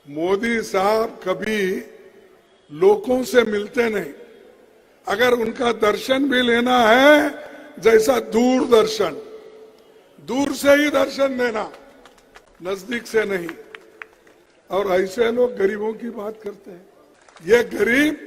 मोदी साहब कभी लोगों से मिलते नहीं। अगर उनका दर्शन भी लेना है, जैसा दूरदर्शन, दूर से ही दर्शन देना, नजदीक से नहीं। और ऐसे लोग गरीबों की बात करते हैं। ये गरीब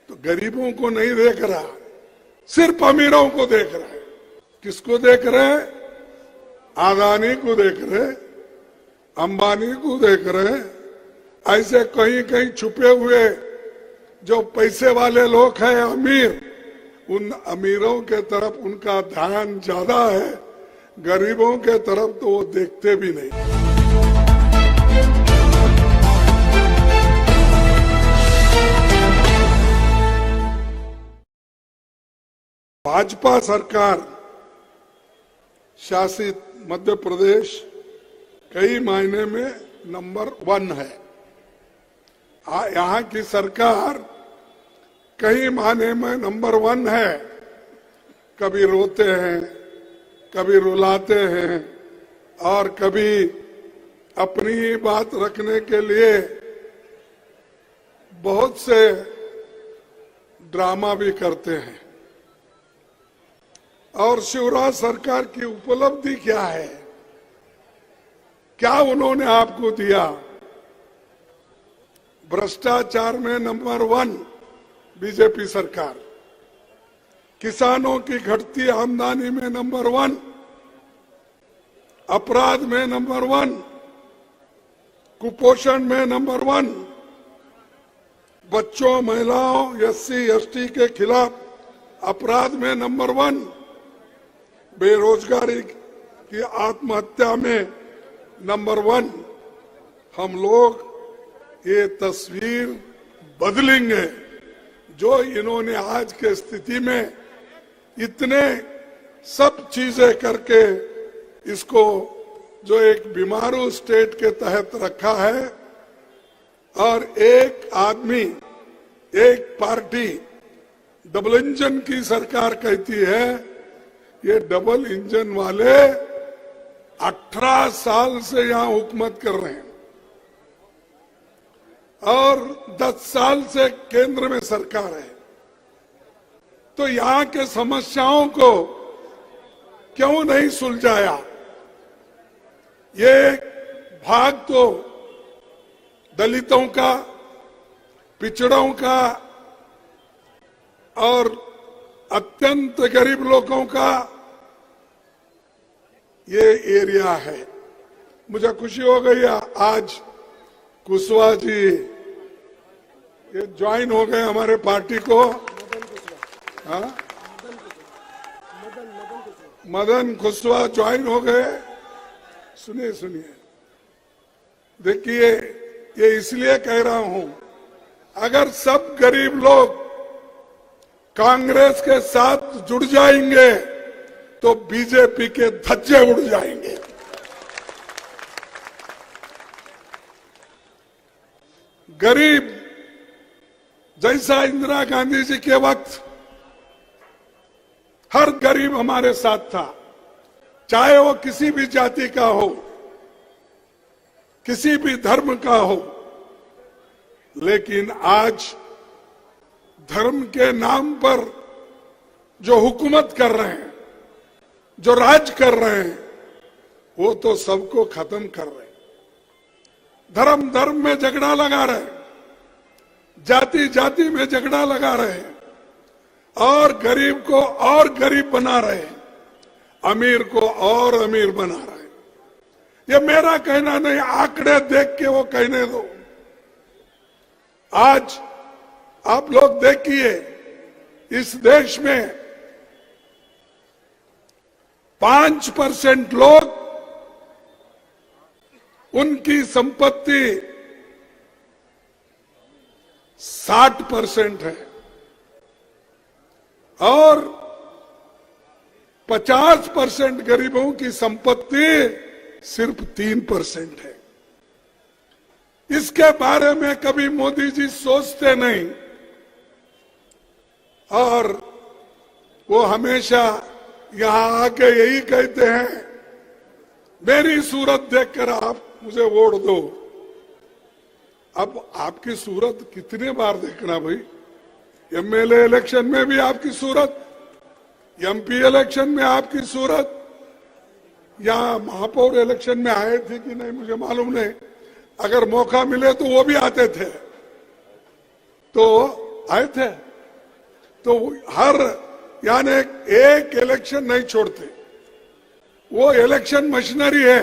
तो गरीबों को नहीं देख रहा, सिर्फ अमीरों को देख रहा है। किसको देख रहे? अदानी को देख रहे, अंबानी को देख रहे। ऐसे कहीं कहीं छुपे हुए जो पैसे वाले लोग हैं, अमीर, उन अमीरों के तरफ उनका ध्यान ज्यादा है, गरीबों के तरफ तो वो देखते भी नहीं। भाजपा सरकार शासित मध्य प्रदेश कई मायने में नंबर 1 है। यहाँ की सरकार कई मायने में नंबर 1 है। कभी रोते हैं, कभी रुलाते हैं, और कभी अपनी ही बात रखने के लिए बहुत से ड्रामा भी करते हैं। और शिवराज सरकार की उपलब्धि क्या है? क्या उन्होंने आपको दिया? भ्रष्टाचार में नंबर 1 बीजेपी सरकार, किसानों की घटती आमदनी में नंबर 1, अपराध में नंबर 1, कुपोषण में नंबर 1, बच्चों, महिलाओं, SC, ST के खिलाफ अपराध में नंबर 1, बेरोजगारी की आत्महत्या में नंबर 1। हम लोग ये तस्वीर बदलेंगे। जो इन्होंने आज के स्थिति में इतने सब चीजें करके इसको जो एक बीमारू स्टेट के तहत रखा है, और एक आदमी, एक पार्टी डबल इंजन की सरकार कहती है। ये डबल इंजन वाले 18 साल से यहां हुकूमत कर रहे हैं और 10 साल से केंद्र में सरकार है। तो यहां के समस्याओं को क्यों नहीं सुलझाया? ये भाग तो दलितों का, पिछड़ों का और अत्यंत गरीब लोगों का ये एरिया है। मुझे खुशी हो गई आज कुशवाहा जी ये ज्वाइन हो गए हमारे पार्टी को। हाँ, मदन कुशवाहा ज्वाइन हो गए। सुनिए सुनिए, देखिए, ये इसलिए कह रहा हूं, अगर सब गरीब लोग कांग्रेस के साथ जुड़ जाएंगे तो बीजेपी के धज्जे उड़ जाएंगे। गरीब जैसा इंदिरा गांधी जी के वक्त हर गरीब हमारे साथ था, चाहे वो किसी भी जाति का हो, किसी भी धर्म का हो। लेकिन आज धर्म के नाम पर जो हुकूमत कर रहे हैं, जो राज कर रहे हैं, वो तो सबको खत्म कर रहे हैं। धर्म धर्म में झगड़ा लगा रहे हैं, जाति जाति में झगड़ा लगा रहे हैं, और गरीब को और गरीब बना रहे हैं, अमीर को और अमीर बना रहे हैं। ये मेरा कहना नहीं, आंकड़े देख के वो कहने दो। आज आप लोग देखिए, इस देश में 5% लोग, उनकी संपत्ति 60% है, और 50% गरीबों की संपत्ति सिर्फ 3% है। इसके बारे में कभी मोदी जी सोचते नहीं, और वो हमेशा यहां आके यही कहते हैं, मेरी सूरत देखकर आप मुझे वोट दो। अब आपकी सूरत कितने बार देखना भाई? एमएलए इलेक्शन में भी आपकी सूरत, एमपी इलेक्शन में आपकी सूरत, या महापौर इलेक्शन में आए थे कि नहीं मुझे मालूम नहीं, अगर मौका मिले तो वो भी आते थे, तो आए थे। तो हर यानी एक इलेक्शन नहीं छोड़ते, वो इलेक्शन मशीनरी है।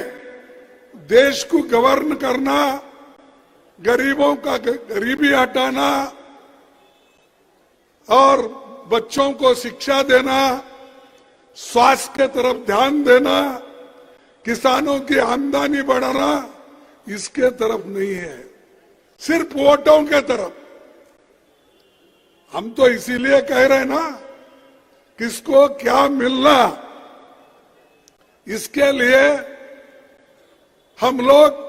देश को गवर्न करना, गरीबों का गरीबी हटाना और बच्चों को शिक्षा देना, स्वास्थ्य के तरफ ध्यान देना, किसानों की आमदनी बढ़ाना, इसके तरफ नहीं है, सिर्फ वोटों के तरफ। हम तो इसीलिए कह रहे हैं ना, किसको क्या मिलना, इसके लिए हम लोग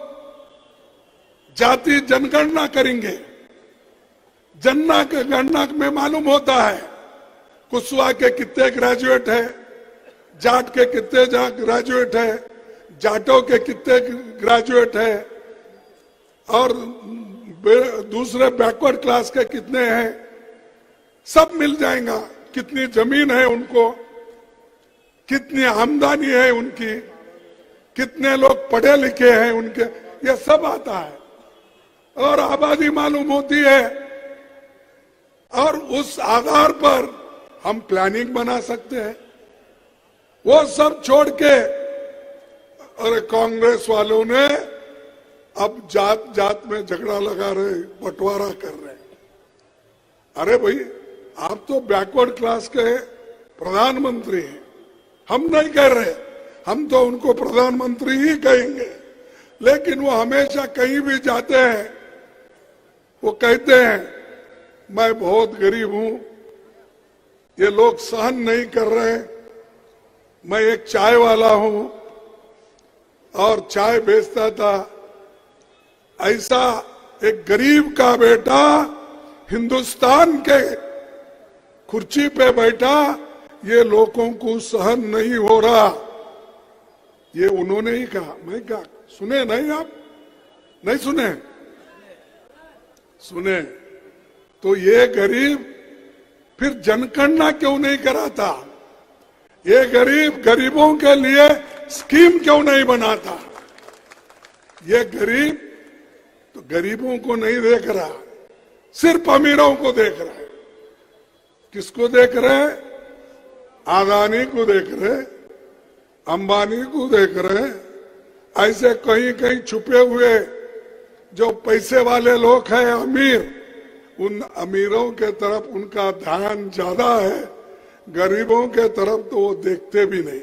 जाति जनगणना करेंगे। जनगणना में मालूम होता है कुशवाहा के कितने ग्रेजुएट है, जाट के कितने ग्रेजुएट है, जाटों के कितने ग्रेजुएट है, और दूसरे बैकवर्ड क्लास के कितने हैं, सब मिल जाएगा। कितनी जमीन है उनको, कितनी आमदनी है उनकी, कितने लोग पढ़े लिखे हैं उनके, ये सब आता है और आबादी मालूम होती है। और उस आधार पर हम प्लानिंग बना सकते हैं। वो सब छोड़ के, अरे कांग्रेस वालों ने अब जात जात में झगड़ा लगा रहे, बंटवारा कर रहे। अरे भाई, आप तो बैकवर्ड क्लास के प्रधानमंत्री हैं, हम नहीं कह रहे, हम तो उनको प्रधानमंत्री ही कहेंगे। लेकिन वो हमेशा कहीं भी जाते हैं, वो कहते हैं मैं बहुत गरीब हूं, ये लोग सहन नहीं कर रहे, मैं एक चाय वाला हूं और चाय बेचता था। ऐसा एक गरीब का बेटा हिंदुस्तान के कुर्सी पे बैठा, ये लोगों को सहन नहीं हो रहा, ये उन्होंने ही कहा। मैं कहा, सुने नहीं आप? नहीं सुने? सुने। तो ये गरीब फिर जनगणना क्यों नहीं कराता? ये गरीब गरीबों के लिए स्कीम क्यों नहीं बनाता? ये गरीब तो गरीबों को नहीं देख रहा, सिर्फ अमीरों को देख रहा है। किसको देख रहे? अदानी को देख रहे, अंबानी को देख रहे। ऐसे कहीं कहीं छुपे हुए जो पैसे वाले लोग हैं, अमीर, उन अमीरों के तरफ उनका ध्यान ज्यादा है, गरीबों के तरफ तो वो देखते भी नहीं।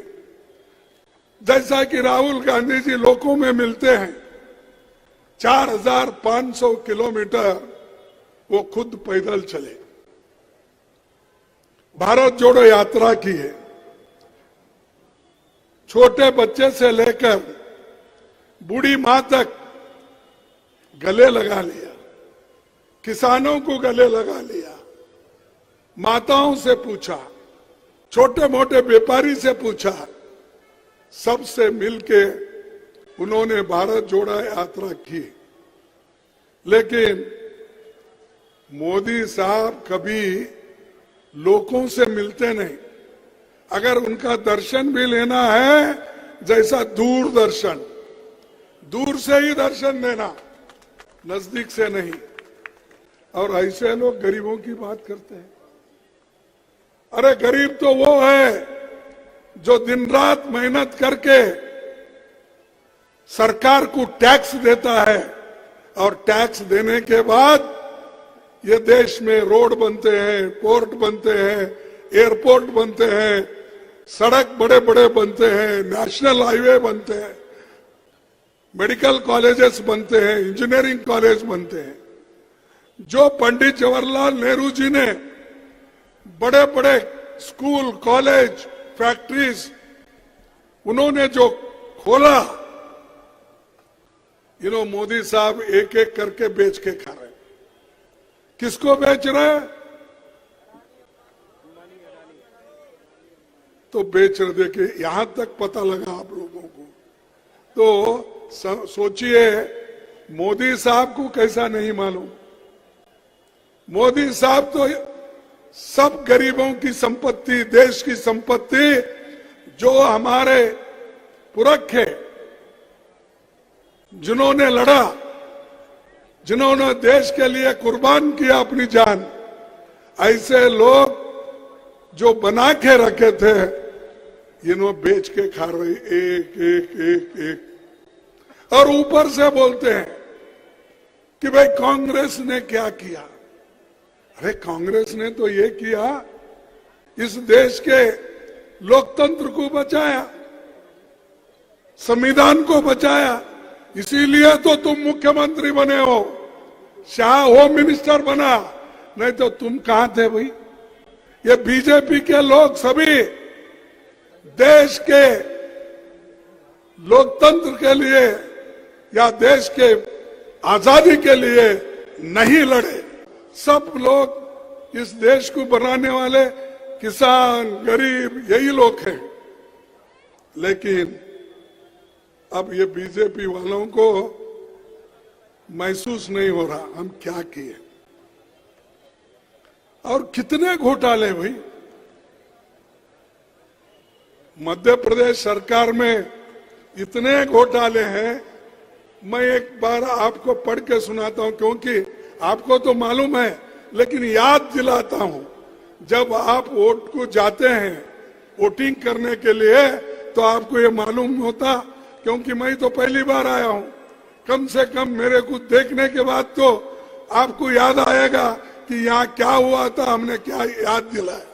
जैसा कि राहुल गांधी जी लोगों में मिलते हैं, 4500 किलोमीटर वो खुद पैदल चले, भारत जोड़ो यात्रा की है। छोटे बच्चे से लेकर बूढ़ी मां तक गले लगा लिया, किसानों को गले लगा लिया, माताओं से पूछा, छोटे मोटे व्यापारी से पूछा, सबसे मिलके उन्होंने भारत जोड़ो यात्रा की। लेकिन मोदी साहब कभी लोगों से मिलते नहीं। अगर उनका दर्शन भी लेना है, जैसा दूरदर्शन, दूर से ही दर्शन देना, नजदीक से नहीं। और ऐसे लोग गरीबों की बात करते हैं। अरे गरीब तो वो है जो दिन रात मेहनत करके सरकार को टैक्स देता है, और टैक्स देने के बाद ये देश में रोड बनते हैं, पोर्ट बनते हैं, एयरपोर्ट बनते हैं, सड़क बड़े बड़े बनते हैं, नेशनल हाईवे बनते हैं, मेडिकल कॉलेजेस बनते हैं, इंजीनियरिंग कॉलेज बनते हैं। जो पंडित जवाहरलाल नेहरू जी ने बड़े बड़े स्कूल, कॉलेज, फैक्ट्रीज उन्होंने जो खोला, मोदी साहब एक एक करके बेच के खा रहे। किसको बेच रहे? तो बेच रहे। देखिए, यहां तक पता लगा आप लोगों को। तो सोचिए मोदी साहब को कैसा नहीं मालूम। मोदी साहब तो सब गरीबों की संपत्ति, देश की संपत्ति, जो हमारे पुरख है, जिन्होंने लड़ा, जिन्होंने देश के लिए कुर्बान किया अपनी जान, ऐसे लोग जो बना के रखे थे, इन्होंने बेच के खा रहे एक एक एक एक। और ऊपर से बोलते हैं कि भाई कांग्रेस ने क्या किया। अरे कांग्रेस ने तो ये किया, इस देश के लोकतंत्र को बचाया, संविधान को बचाया, इसीलिए तो तुम मुख्यमंत्री बने हो, शाह होम मिनिस्टर बना, नहीं तो तुम कहां थे भाई। ये बीजेपी के लोग सभी देश के लोकतंत्र के लिए या देश के आजादी के लिए नहीं लड़े। सब लोग इस देश को बनाने वाले किसान, गरीब, यही लोग हैं। लेकिन अब ये बीजेपी वालों को महसूस नहीं हो रहा हम क्या किए और कितने घोटाले भाई। मध्य प्रदेश सरकार में इतने घोटाले हैं, मैं एक बार आपको पढ़ के सुनाता हूं, क्योंकि आपको तो मालूम है, लेकिन याद दिलाता हूं। जब आप वोट को जाते हैं वोटिंग करने के लिए, तो आपको ये मालूम होता, क्योंकि मैं तो पहली बार आया हूं। कम से कम मेरे को देखने के बाद तो आपको याद आएगा कि यहाँ क्या हुआ था, हमने क्या याद दिलाया।